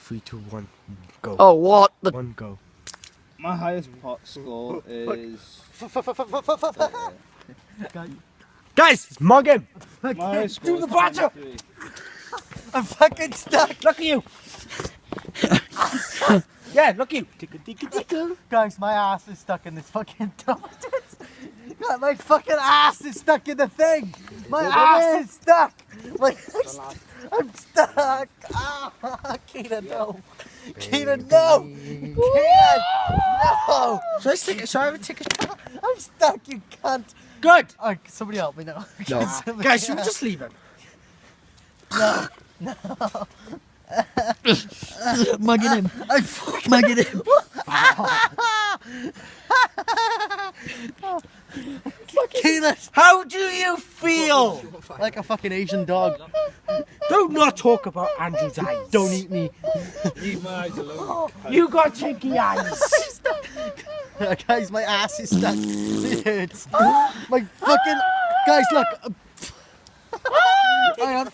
3, 2, 1, go. Oh, what the? One go. My highest pot score is. Guys, it's mugging. My highest score Do is the badger. 23. I'm fucking stuck. Look at you. Yeah, look at you. Guys, my ass is stuck in this fucking toilet. God, my fucking ass is stuck in the thing. My ass is stuck. I'm stuck. Ah, Keenan, no. Keenan, no. Keenan, no. Should I have a ticket? I'm stuck, you cunt. Good. Oh, somebody help me now. No. Guys, should we just leave him? Mugging him. I fucking Mugging him. Keenan, How do you feel? like a fucking Asian dog. Do not talk about Andrew's eyes. Don't eat me. Leave my eyes alone. You got chinky eyes. Guys, my ass is stuck. It hurts. My fucking guys, look. I am.